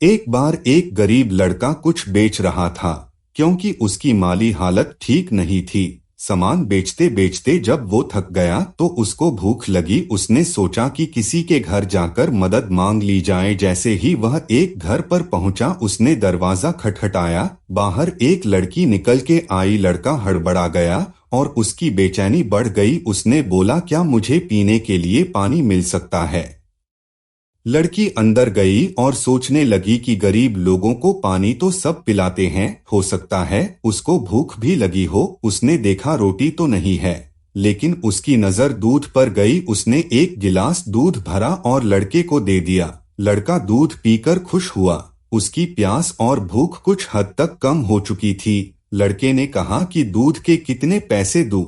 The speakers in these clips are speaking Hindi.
एक बार एक गरीब लड़का कुछ बेच रहा था क्योंकि उसकी माली हालत ठीक नहीं थी। सामान बेचते बेचते जब वो थक गया तो उसको भूख लगी। उसने सोचा कि किसी के घर जाकर मदद मांग ली जाए। जैसे ही वह एक घर पर पहुंचा उसने दरवाजा खटखटाया। बाहर एक लड़की निकल के आई। लड़का हड़बड़ा गया और उसकी बेचैनी बढ़ गई। उसने बोला, क्या मुझे पीने के लिए पानी मिल सकता है? लड़की अंदर गई और सोचने लगी कि गरीब लोगों को पानी तो सब पिलाते हैं, हो सकता है उसको भूख भी लगी हो। उसने देखा रोटी तो नहीं है, लेकिन उसकी नजर दूध पर गई। उसने एक गिलास दूध भरा और लड़के को दे दिया। लड़का दूध पीकर खुश हुआ। उसकी प्यास और भूख कुछ हद तक कम हो चुकी थी। लड़के ने कहा कि दूध के कितने पैसे दूं?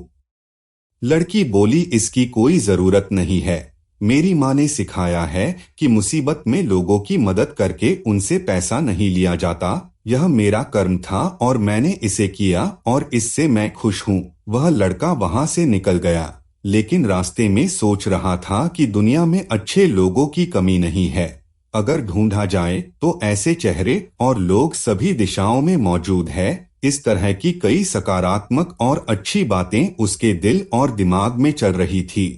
लड़की बोली, इसकी कोई जरूरत नहीं है। मेरी माँ ने सिखाया है कि मुसीबत में लोगों की मदद करके उनसे पैसा नहीं लिया जाता। यह मेरा कर्म था और मैंने इसे किया और इससे मैं खुश हूँ। वह लड़का वहां से निकल गया, लेकिन रास्ते में सोच रहा था कि दुनिया में अच्छे लोगों की कमी नहीं है। अगर ढूंढा जाए तो ऐसे चेहरे और लोग सभी दिशाओं में मौजूद है। इस तरह की कई सकारात्मक और अच्छी बातें उसके दिल और दिमाग में चल रही थी।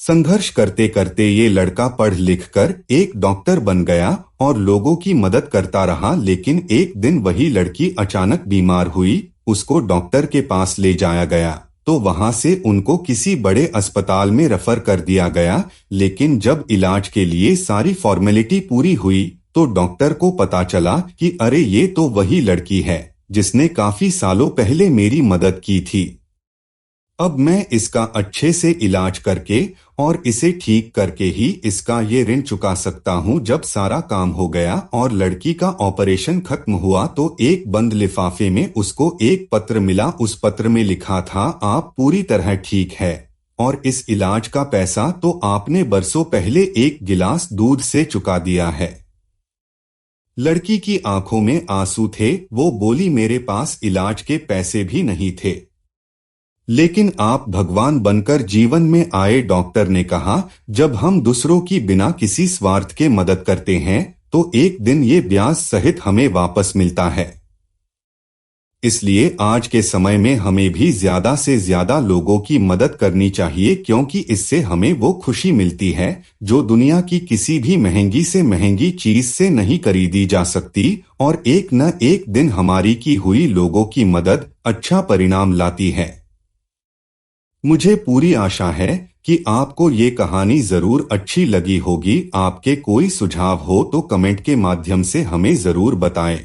संघर्ष करते करते ये लड़का पढ़ लिख कर एक डॉक्टर बन गया और लोगों की मदद करता रहा। लेकिन एक दिन वही लड़की अचानक बीमार हुई। उसको डॉक्टर के पास ले जाया गया तो वहां से उनको किसी बड़े अस्पताल में रेफर कर दिया गया। लेकिन जब इलाज के लिए सारी फॉर्मेलिटी पूरी हुई तो डॉक्टर को पता चला कि अरे, ये तो वही लड़की है जिसने काफी सालों पहले मेरी मदद की थी। अब मैं इसका अच्छे से इलाज करके और इसे ठीक करके ही इसका ये ऋण चुका सकता हूँ। जब सारा काम हो गया और लड़की का ऑपरेशन खत्म हुआ तो एक बंद लिफाफे में उसको एक पत्र मिला। उस पत्र में लिखा था, आप पूरी तरह ठीक है और इस इलाज का पैसा तो आपने बरसों पहले एक गिलास दूध से चुका दिया है। लड़की की आंखों में आंसू थे। वो बोली, मेरे पास इलाज के पैसे भी नहीं थे, लेकिन आप भगवान बनकर जीवन में आए। डॉक्टर ने कहा, जब हम दूसरों की बिना किसी स्वार्थ के मदद करते हैं तो एक दिन ये ब्याज सहित हमें वापस मिलता है। इसलिए आज के समय में हमें भी ज्यादा से ज्यादा लोगों की मदद करनी चाहिए, क्योंकि इससे हमें वो खुशी मिलती है जो दुनिया की किसी भी महंगी से महंगी चीज से नहीं खरीदी जा सकती। और एक न एक दिन हमारी की हुई लोगों की मदद अच्छा परिणाम लाती है। मुझे पूरी आशा है कि आपको ये कहानी जरूर अच्छी लगी होगी। आपके कोई सुझाव हो तो कमेंट के माध्यम से हमें जरूर बताएं।